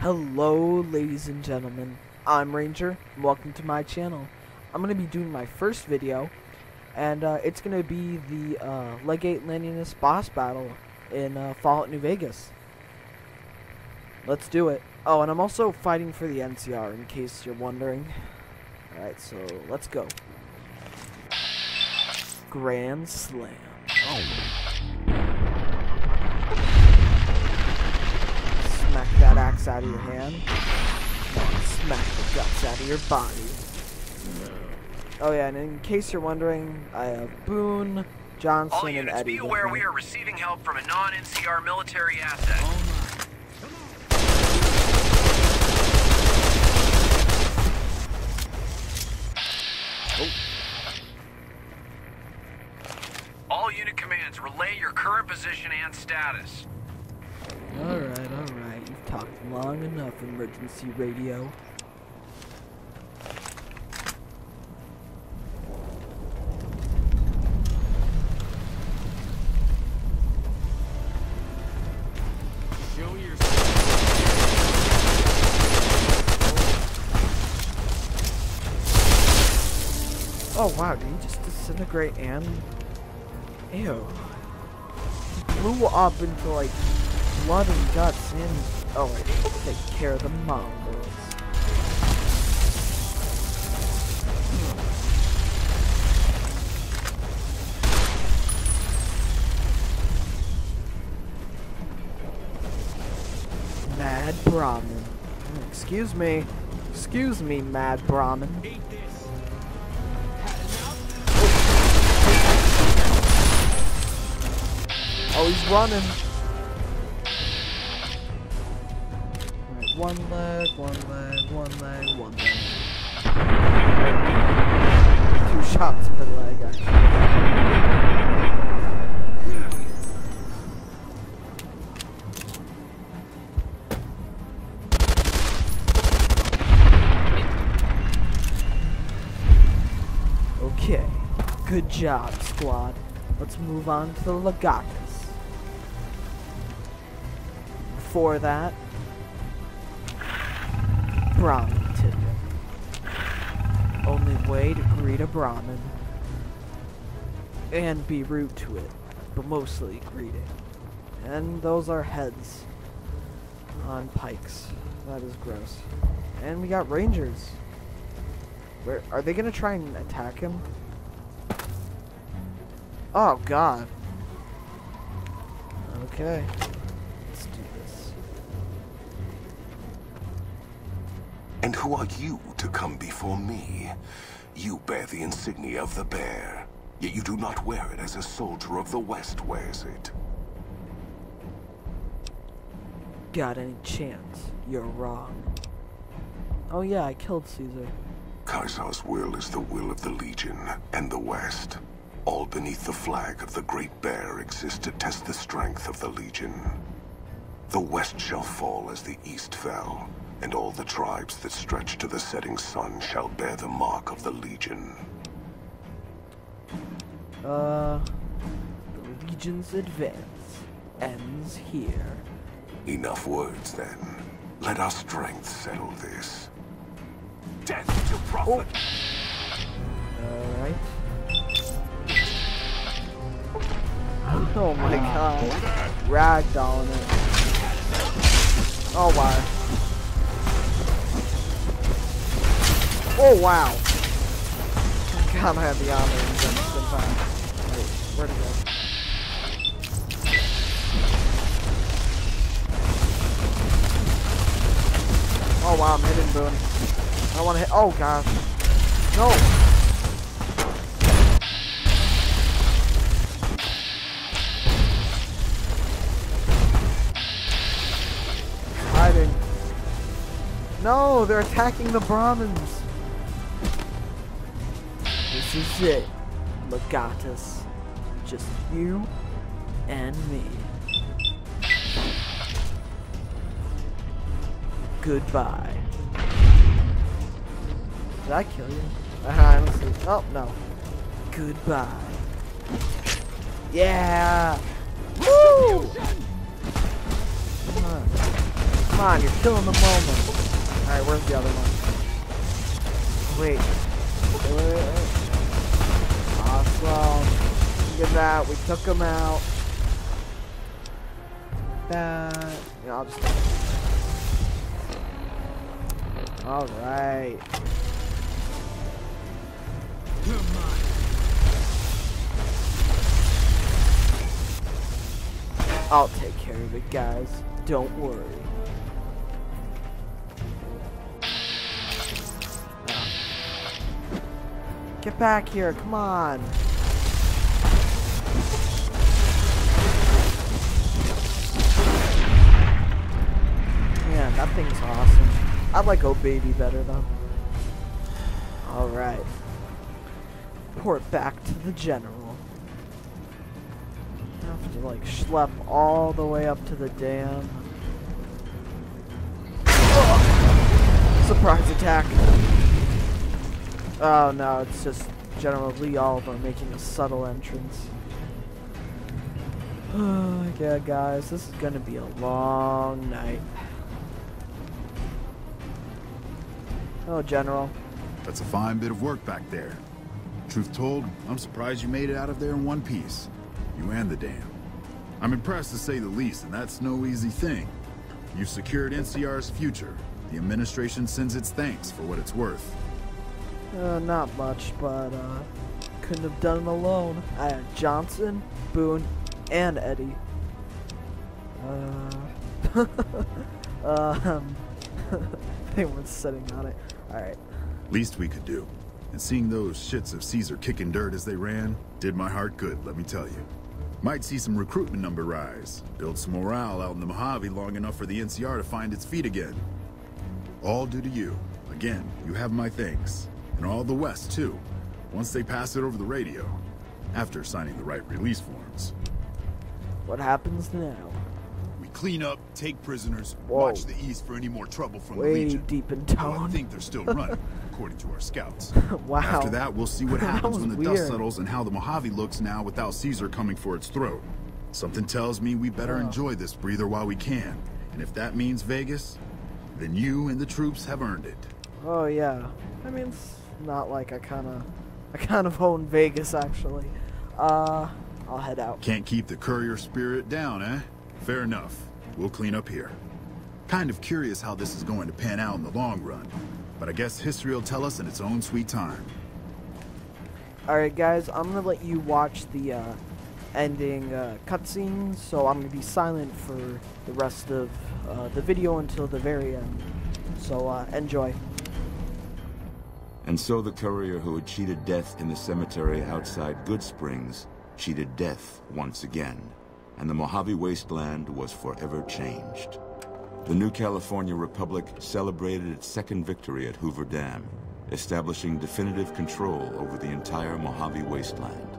Hello ladies and gentlemen, I'm Ranger, and welcome to my channel. I'm going to be doing my first video, and it's going to be the Legate Lanius boss battle in Fallout New Vegas. Let's do it. Oh, and I'm also fighting for the NCR, in case you're wondering. Alright, so let's go. Grand Slam. Smack that axe out of your hand. Smack the guts out of your body. Oh yeah, and in case you're wondering, I have Boone, Johnson, All and units, Eddie. be aware we are receiving help from a non-NCR military asset. All unit commands, relay your current position and status. Alright. You've talked long enough, emergency radio. Show yourself. Oh wow, did he just disintegrate and... Ew. He blew up into like blood and guts and... Oh wait, take care of the Mongols. Mad Brahmin. Excuse me, Mad Brahmin. Eat this. Oh, he's running. Alright, one leg. 2 shots per leg, actually. Okay, good job, squad. Let's move on to the Legate. Before that, Brahmin ticket. Only way to greet a Brahmin. And be rude to it, but mostly greeting. And those are heads on pikes. That is gross. And we got Rangers. Where are they gonna try and attack him? Oh god. Okay. Let's do this. And who are you to come before me? You bear the insignia of the bear, yet you do not wear it as a soldier of the West wears it. Got any chance? You're wrong. Oh yeah, I killed Caesar. Caesar's will is the will of the Legion and the West. All beneath the flag of the Great Bear exist to test the strength of the Legion. The West shall fall as the East fell, and all the tribes that stretch to the setting sun shall bear the mark of the Legion. The Legion's advance ends here. Enough words, then. Let our strength settle this. Death to prophet! Alright. Oh my god. Ragdolling it. Oh wow. Oh wow. God, I had the honor and just in time. Wait, where'd it go? Oh wow, I'm hitting Boone. I don't want to hit. Oh gosh. No. Hiding. No, they're attacking the Brahmins. This is it. Legatus. Just you and me. Goodbye. Did I kill you? Honestly. Oh, no. Goodbye. Yeah! Woo! Come on, you're killing the moment. Alright, where's the other one? Wait. Awesome. Look at that, we took him out. That. Yeah, I'll just. Alright. I'll take care of it, guys. Don't worry. Get back here, come on. Man, that thing's awesome. I like Oh Baby better though. Alright. Port back to the general. I have to like schlep all the way up to the dam. Oh! Surprise attack. Oh no, it's just General Lee Oliver making a subtle entrance. Yeah, guys, this is gonna be a long night. Oh, General. That's a fine bit of work back there. Truth told, I'm surprised you made it out of there in one piece. You and the dam. I'm impressed to say the least, and that's no easy thing. You've secured NCR's future. The administration sends its thanks for what it's worth. Not much, but couldn't have done it alone. I had Johnson, Boone, and Eddie. They weren't sitting on it. Alright. Least we could do. And seeing those shits of Caesar kicking dirt as they ran did my heart good, let me tell you. Might see some recruitment number rise, build some morale out in the Mojave long enough for the NCR to find its feet again. All due to you. Again, you have my thanks. And all the West, too. Once they pass it over the radio. After signing the right release forms. What happens now? We clean up, take prisoners, Whoa. watch the East for any more trouble from the Way Legion. deep in Well, I tone. think they're still running, according to our scouts. Wow. After that, we'll see what That happens was when the weird. dust settles and how the Mojave looks now without Caesar coming for its throat. Something tells me we better enjoy this breather while we can. And if that means Vegas, then you and the troops have earned it. Oh yeah. I mean, it's not like I kind of own Vegas actually. I'll head out. Can't keep the courier spirit down, eh? Fair enough. We'll clean up here. Kind of curious how this is going to pan out in the long run, but I guess history will tell us in its own sweet time. Alright guys, I'm gonna let you watch the ending cutscene, so I'm gonna be silent for the rest of the video until the very end. So enjoy. And so the courier who had cheated death in the cemetery outside Good Springs cheated death once again, and the Mojave wasteland was forever changed. The new California Republic celebrated its second victory at Hoover Dam, establishing definitive control over the entire Mojave wasteland.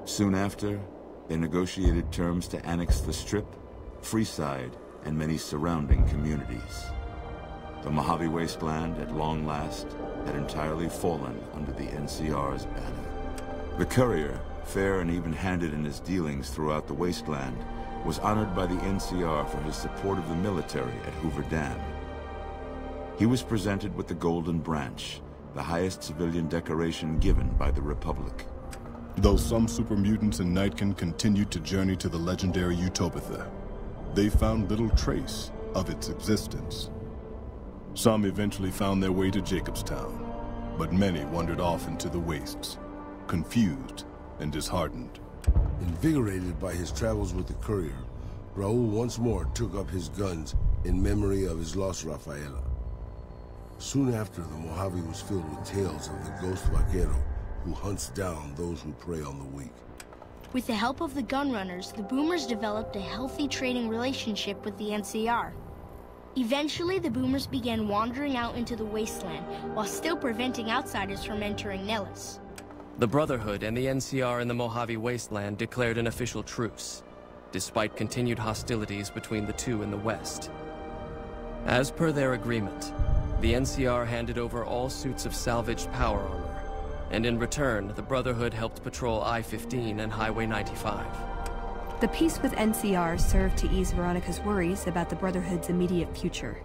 Soon after, they negotiated terms to annex the Strip, Freeside, and many surrounding communities. The Mojave wasteland, at long last, had entirely fallen under the NCR's banner. The courier, fair and even-handed in his dealings throughout the wasteland, was honored by the NCR for his support of the military at Hoover Dam. He was presented with the Golden Branch, the highest civilian decoration given by the Republic. Though some super mutants in Nightkin continued to journey to the legendary Utopia, they found little trace of its existence. Some eventually found their way to Jacobstown, but many wandered off into the wastes, confused and disheartened. Invigorated by his travels with the courier, Raul once more took up his guns in memory of his lost Rafaela. Soon after, the Mojave was filled with tales of the ghost vaquero who hunts down those who prey on the weak. With the help of the gunrunners, the Boomers developed a healthy trading relationship with the NCR. Eventually, the Boomers began wandering out into the wasteland, while still preventing outsiders from entering Nellis. The Brotherhood and the NCR in the Mojave Wasteland declared an official truce, despite continued hostilities between the two in the West. As per their agreement, the NCR handed over all suits of salvaged power armor, and in return, the Brotherhood helped patrol I-15 and Highway 95. The peace with NCR served to ease Veronica's worries about the Brotherhood's immediate future.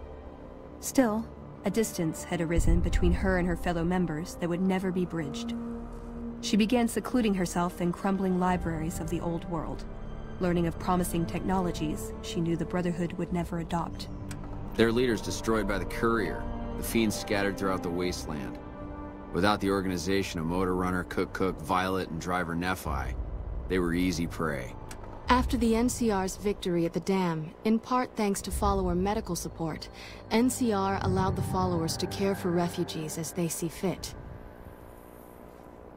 Still, a distance had arisen between her and her fellow members that would never be bridged. She began secluding herself in crumbling libraries of the old world, learning of promising technologies she knew the Brotherhood would never adopt. Their leaders destroyed by the Courier, the fiends scattered throughout the wasteland. Without the organization of Motor Runner, Cook, Violet, and Driver Nephi, they were easy prey. After the NCR's victory at the dam, in part thanks to follower medical support, NCR allowed the followers to care for refugees as they see fit.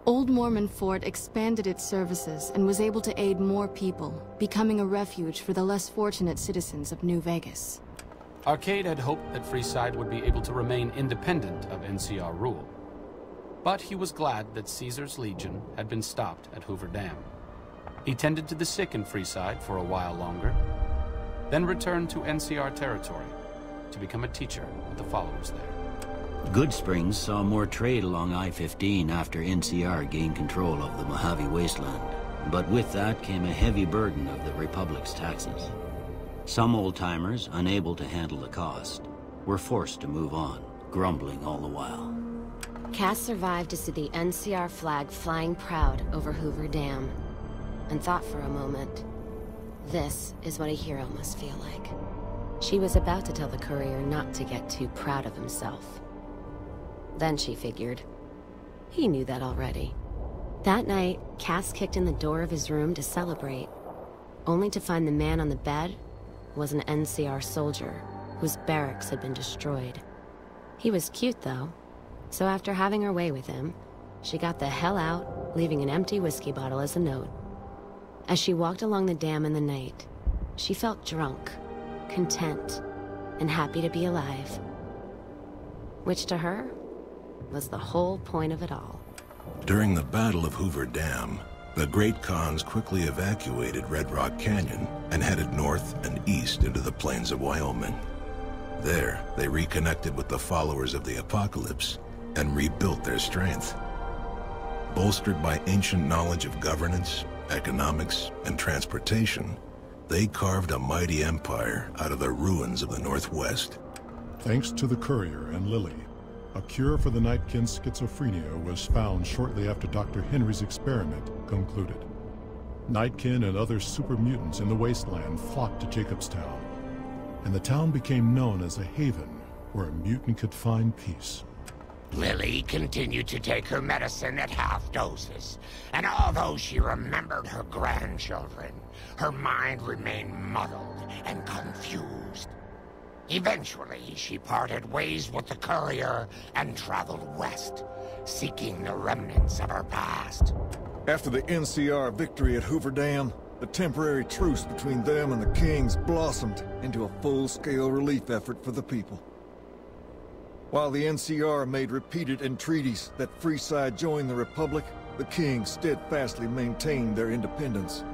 Old Mormon Fort expanded its services and was able to aid more people, becoming a refuge for the less fortunate citizens of New Vegas. Arcade had hoped that Freeside would be able to remain independent of NCR rule. But he was glad that Caesar's Legion had been stopped at Hoover Dam. He tended to the sick in Freeside for a while longer, then returned to NCR territory to become a teacher with the followers there. Goodsprings saw more trade along I-15 after NCR gained control of the Mojave Wasteland. But with that came a heavy burden of the Republic's taxes. Some old-timers, unable to handle the cost, were forced to move on, grumbling all the while. Cass survived to see the NCR flag flying proud over Hoover Dam, and thought for a moment, this is what a hero must feel like. She was about to tell the Courier not to get too proud of himself. Then she figured, he knew that already. That night, Cass kicked in the door of his room to celebrate, only to find the man on the bed was an NCR soldier whose barracks had been destroyed. He was cute, though, so after having her way with him, she got the hell out, leaving an empty whiskey bottle as a note. As she walked along the dam in the night, she felt drunk, content, and happy to be alive. Which to her was the whole point of it all. During the Battle of Hoover Dam, the Great Khans quickly evacuated Red Rock Canyon and headed north and east into the plains of Wyoming. There, they reconnected with the followers of the Apocalypse and rebuilt their strength. Bolstered by ancient knowledge of governance, economics, and transportation, they carved a mighty empire out of the ruins of the Northwest. Thanks to the Courier and Lily, a cure for the Nightkin's schizophrenia was found shortly after Dr. Henry's experiment concluded. Nightkin and other super mutants in the wasteland flocked to Jacobstown, and the town became known as a haven where a mutant could find peace. Lily continued to take her medicine at half doses, and although she remembered her grandchildren, her mind remained muddled and confused. Eventually, she parted ways with the Courier and traveled west, seeking the remnants of her past. After the NCR victory at Hoover Dam, the temporary truce between them and the Kings blossomed into a full-scale relief effort for the people. While the NCR made repeated entreaties that Freeside join the Republic, the Kings steadfastly maintained their independence.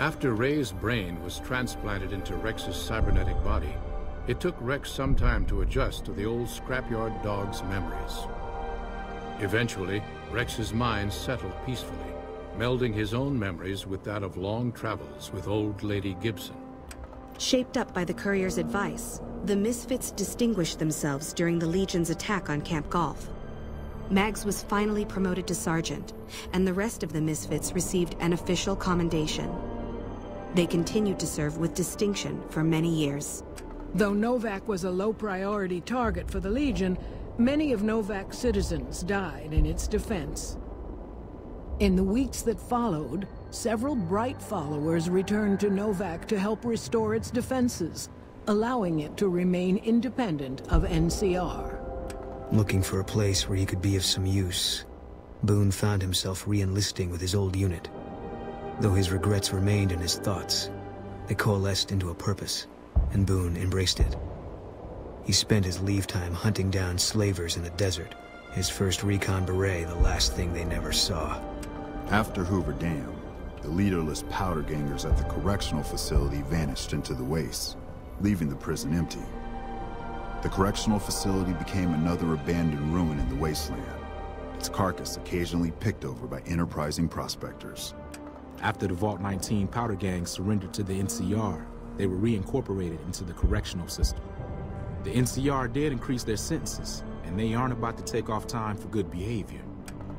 After Ray's brain was transplanted into Rex's cybernetic body, it took Rex some time to adjust to the old scrapyard dog's memories. Eventually, Rex's mind settled peacefully, melding his own memories with that of long travels with old Lady Gibson. Shaped up by the Courier's advice, the Misfits distinguished themselves during the Legion's attack on Camp Golf. Mags was finally promoted to sergeant, and the rest of the Misfits received an official commendation. They continued to serve with distinction for many years. Though Novak was a low-priority target for the Legion, many of Novak's citizens died in its defense. In the weeks that followed, several bright followers returned to Novak to help restore its defenses, allowing it to remain independent of NCR. Looking for a place where he could be of some use, Boone found himself re-enlisting with his old unit. Though his regrets remained in his thoughts, they coalesced into a purpose, and Boone embraced it. He spent his leave time hunting down slavers in the desert, his first recon beret the last thing they never saw. After Hoover Dam, the leaderless powder gangers at the correctional facility vanished into the wastes, leaving the prison empty. The correctional facility became another abandoned ruin in the wasteland, its carcass occasionally picked over by enterprising prospectors. After the Vault 19 powder gang surrendered to the NCR, they were reincorporated into the correctional system. The NCR did increase their sentences, and they aren't about to take off time for good behavior.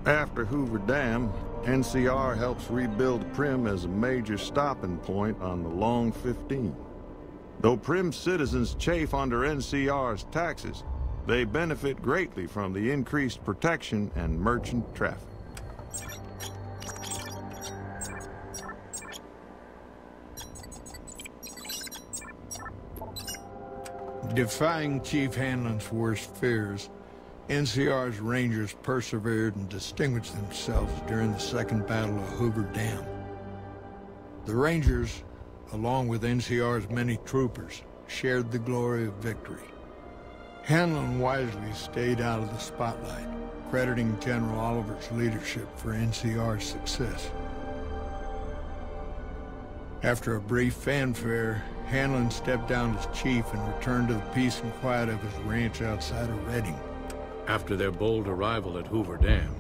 After Hoover Dam, NCR helps rebuild Primm as a major stopping point on the Long 15. Though Primm citizens chafe under NCR's taxes, they benefit greatly from the increased protection and merchant traffic. Defying Chief Hanlon's worst fears, NCR's Rangers persevered and distinguished themselves during the Second Battle of Hoover Dam. The Rangers, along with NCR's many troopers, shared the glory of victory. Hanlon wisely stayed out of the spotlight, crediting General Oliver's leadership for NCR's success. After a brief fanfare, Hanlon stepped down as chief and returned to the peace and quiet of his ranch outside of Reading. After their bold arrival at Hoover Dam,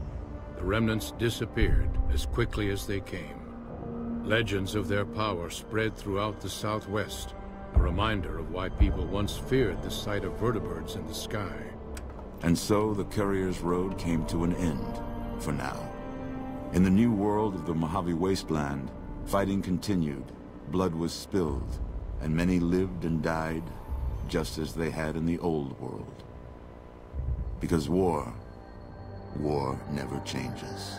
the remnants disappeared as quickly as they came. Legends of their power spread throughout the Southwest, a reminder of why people once feared the sight of vertibirds in the sky. And so the Courier's Road came to an end, for now. In the new world of the Mojave Wasteland, fighting continued, blood was spilled, and many lived and died just as they had in the old world. Because war never changes.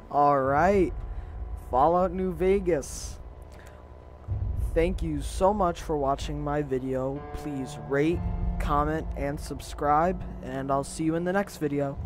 Alright, Fallout New Vegas. Thank you so much for watching my video. Please rate, comment, and subscribe, and I'll see you in the next video.